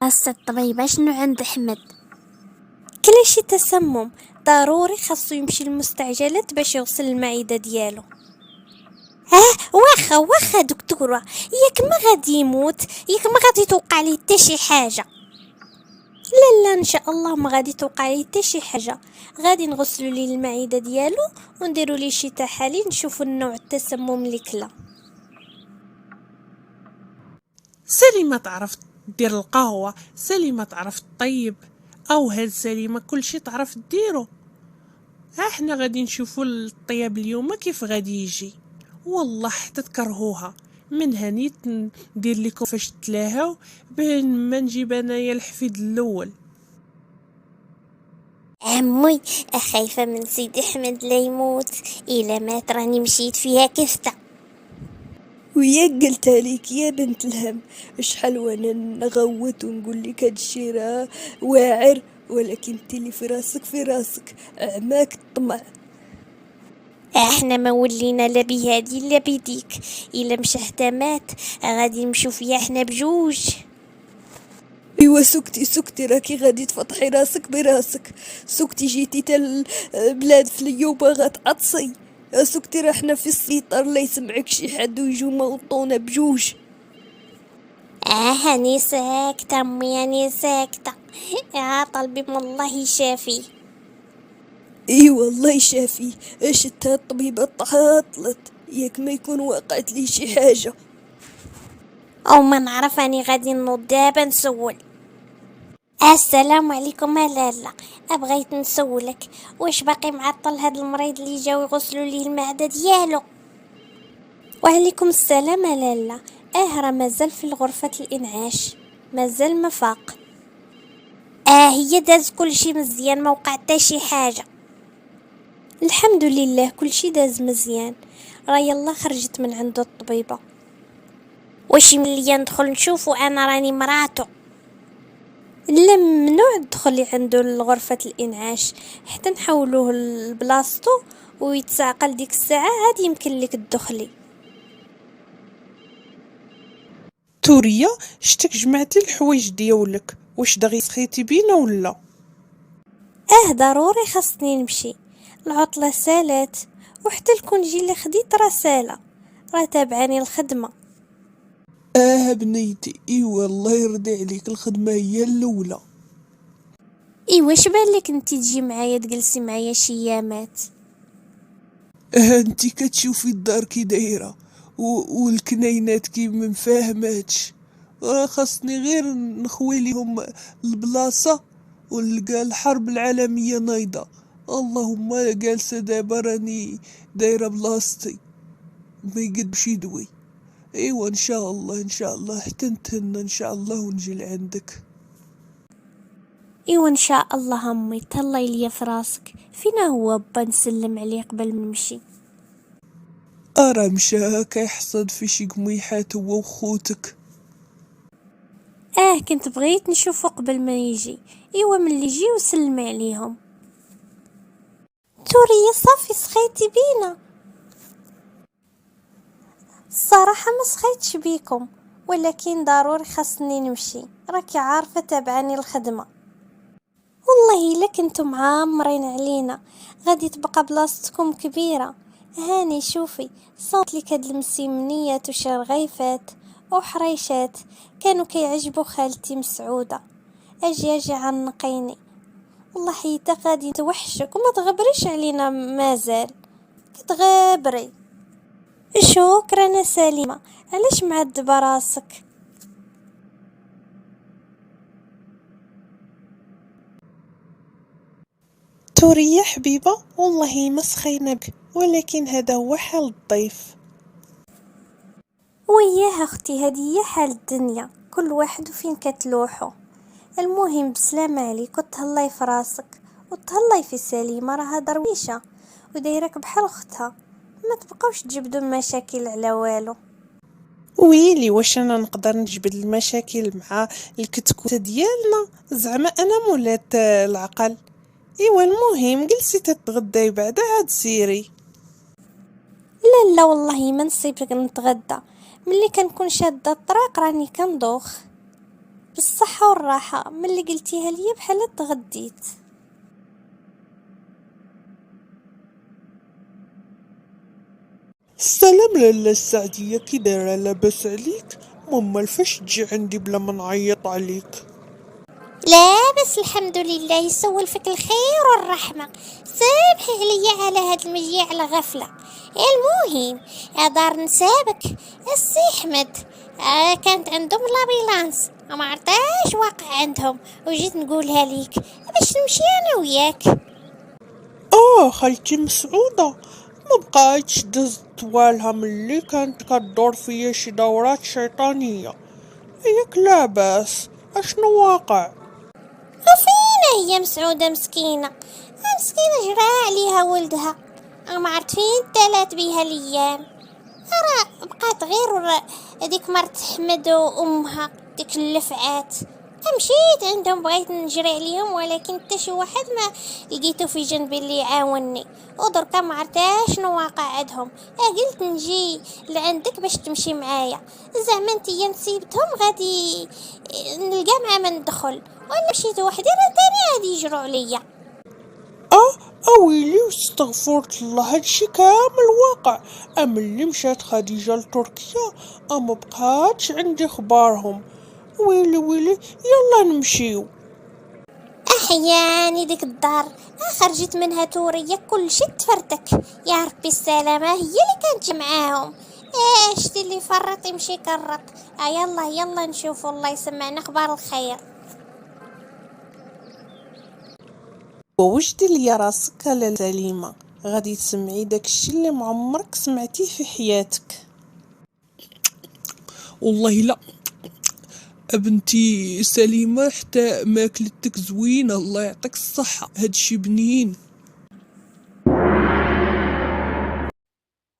خاصة الطبيبة شنو عند أحمد؟ كلشي تسمم ضروري خاصو يمشي للمستعجلات باش يغسل المعدة ديالو. واخا دكتورة، ياك ما غادي يموت، ياك ما غادي توقع ليه حتى شي حاجة. لا ان شاء الله ما غادي توقع ليه حتى شي حاجة. غادي نغسلوا ليه المعدة ديالو ونديروا ليه شي تحاليل نشوفوا النوع التسمم اللي كلا. سليمة تعرف دير القهوة، سليمة تعرف تطيب، او هاد سليمة كلشي تعرف ديرو. احنا غادي نشوفوا الطياب اليوم كيف غادي يجي، والله حتى تكرهوها. من هنيت ندير لكم فاش تلاهاو بين ما نجيب انايا الحفيد الاول. عمي خايفة من سيدي أحمد لا يموت، إلا مات راني مشيت فيها كفتة. وياك قلت لك يا بنت الهم، شحال وانا نغوت ونقول لك هاد الشي راه واعر، ولكن انت اللي في راسك عماك الطمع. احنا ما ولينا لا بهادي لا بيديك، إلا مشى حتى مات غادي نمشو فيها احنا بجوج. ايوا سكتي راكي غادي تفضحي راسك براسك. سكتي جيتي تا البلاد في اليوبا غتعطسي. سكتي راه حنا في السيطر لا يسمعك شي حد ويجو موطونا بجوج. هاني ساكتة امي، هاني ساكتة. طلبي من الله يشافي. اي والله شافي، شتها الطبيبة تعطلت، ياك ما يكون وقعت لي شي حاجة. او ما نعرف، اني غادي نوض دابا نسول. السلام عليكم لالا، بغيت نسولك واش باقي معطل هاد المريض اللي جاو يغسلوا ليه المعدة ديالو؟ وعليكم السلام لالا. راه مازال في غرفة الانعاش، مازال ما فاق. هي داز كل شي مزيان، ما وقع حتى شي حاجة. الحمد لله كل شي داز مزيان. راه يلا خرجت من عند الطبيبة. واش ملي ندخل نشوفو انا راني مراتو؟ لا ممنوع تدخلي عنده لغرفة الانعاش حتى نحولوه لبلاصتو ويتساقل ديك الساعة عاد يمكن لك تدخلي. توريا شتك جمعتي الحوايج ديالك، واش دغيا سخيتي بينا ولا؟ ضروري خاصني نمشي، العطلة سالات، وحتى الكونجي اللي خديت راه سالة، راه تابعاني الخدمة. بنيتي ايوا الله يرضي عليك، الخدمة هي الاولى. واش بالك انتي تجي معايا تجلسي معايا شي ايامات؟ انتي كتشوفي الدار كي دايرة والكنينات كي مفاهماتش. خاصني غير نخوي ليهم البلاصة ونلقى الحرب العالمية نايضة. اللهم جالسة دابا راني دايرة بلاصتي ما يقدش يدوي. ايوا ان شاء الله حتى نتهنى ان شاء الله ونجي لعندك. ان شاء الله امي، تهلاي ليا في راسك. فينا هو با نسلم عليه قبل ما نمشي؟ ارى مشى كيحصد في شي قميحات هو وخوتك. كنت بغيت نشوفه قبل ما يجي. ملي يجي وسلم عليهم. توريا صافي سخيتي بينا؟ الصراحة ما سخيتش بيكم، ولكن ضروري خاصني نمشي، راكي عارفة تابعني الخدمة. والله إلا كنتو معامرين علينا غادي تبقى بلاصتكم كبيرة. هاني شوفي، صوت لك هاد المسيمنيات وشرغيفات وحريشات كانوا كيعجبوا خالتي مسعودة. اجي عنقيني، والله حيتا غادي توحشك وما تغبريش علينا مازال كتغابري. شكرا سليمة، علاش معذبة راسك؟ توريا حبيبة والله ما سخينا بك، ولكن هذا هو حال الضيف. وياها اختي، هذه هي حال الدنيا، كل واحد وفين كتلوحو. المهم بسلامة عليك وتهلاي في راسك وتهلاي في سليمة، راها درويشة ودايرك بحال اختها، ما تبقاوش تجبدوا مشاكل على والو. ويلي واش انا نقدر نجبد المشاكل مع الكتكوتة ديالنا؟ زعما انا مولات العقل. ايوا المهم جلسي تتغداي بعدا عاد سيري. لا والله ما نصيبك نتغدى، ملي كنكون شادة الطريق راني كندوخ. بالصحة والراحة، من اللي قلتيها لي بحال تغديت. السلام لاله السعدية، كي دايرة؟ لاباس عليك؟ ماما الفاش تجي عندي بلا ما نعيط عليك؟ لا بس الحمد لله، يسول فيك الخير والرحمة. سامحي عليا على هاد المجيء على غفلة. المهم يا دار نسابك، السي احمد كانت عندهم لابيلانس، ما عرفتاش واقع عندهم وجيت نقولها ليك باش نمشي انا وياك. خالتي مسعودة ما بقايتش دز طوالها ملي كانت كدور فيا شي دورات شيطانية. ياك لاباس؟ اشنو واقع؟ وفينا هي مسعودة مسكينة؟ مسكينة جرى عليها ولدها، ما عرفت فين تالات بيها الايام. بقات غير هذيك مرت حمد وامها ديك اللفعات. مشيت عندهم بغيت نجري عليهم، ولكن حتى شي واحد ما لقيتو في جنبي اللي يعاونني، ودركا ما عرفتش شنو واقع عندهم. قلت نجي لعندك باش تمشي معايا، زعما نتيا نسيبتهم غادي نلقى مع من ندخل، ولا مشيت وحدي راه تاني غادي يجروا عليا. اويلي واستغفرت الله، هادشي كامل واقع. ملي مشات خديجة لتركيا ما بقاتش عندي اخبارهم. ويلي ويلي، يلا نمشيو. احياني ديك الدار خرجت منها تورية كل شي تفرتك. يا ربي السلامة هي اللي كانت معاهم. شتي اللي فرط يمشي كرط. يلا يلا نشوفوا، الله يسمعنا اخبار الخير. ووجدي ليا راسك لاله سليمة، غادي تسمعي داكشي اللي معمرك سمعتيه في حياتك. والله لا ابنتي سليمة، حتى ماكلتك زوينة، الله يعطيك الصحة، هادشي بنين.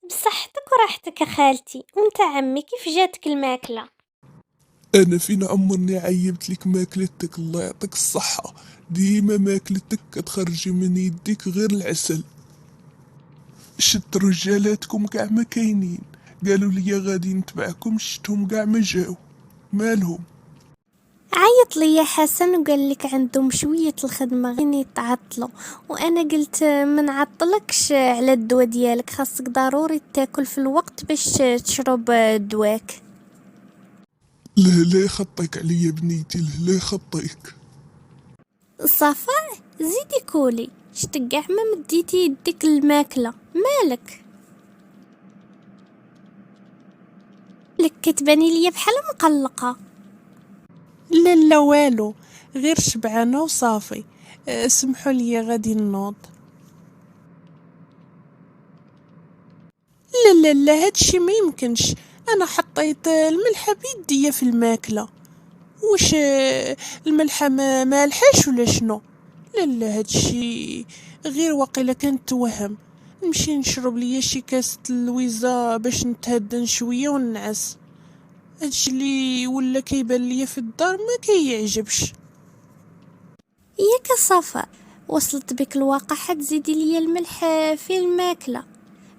بصحتك وراحتك يا خالتي. وانت عمي كيف جاتك الماكلة؟ انا فين عمرني عيبت لك ماكلتك، الله يعطيك الصحة. ديما ماكلتك كتخرجي من يديك غير العسل. شت رجالاتكم كاع ما كاينين، قالوا لي غادي نتبعكم، شتهم كاع ما جاو، مالهم؟ عيط لي حسن وقال لك عندهم شوية الخدمة غير يتعطلوا، وانا قلت ما نعطلكش على الدواء ديالك، خاصك ضروري تاكل في الوقت باش تشرب دواك. لا لا يخطيك عليا بنيتي، لا يخطيك. صفاء زيدي كولي، شتقع ما مديتي يديك الماكلة، مالك؟ لك كتباني ليا بحال مقلقة. لا لا والو، غير شبعانة وصافي. سمحوا لي غادي نوض. لا لا لا، هادشي ما يمكنش. انا حطيت الملحة بيديا في الماكلة. واش الملحة ما مالحاش ولا شنو؟ لا لا، هادشي غير واقيلا كانت توهم. نمشي نشرب ليا شي كاسة اللويزة باش نتهدن شوية وننعس. هادشي اللي ولا كيبان ليا في الدار ما كيعجبش. ياك صفاء، وصلت بك الواقع حتزيدي ليا الملح في الماكلة؟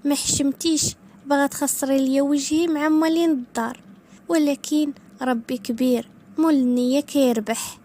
ما حشمتيش، باغا تخسري ليا وجهي مع مالين الدار، ولكن ربي كبير، مول النية كيربح.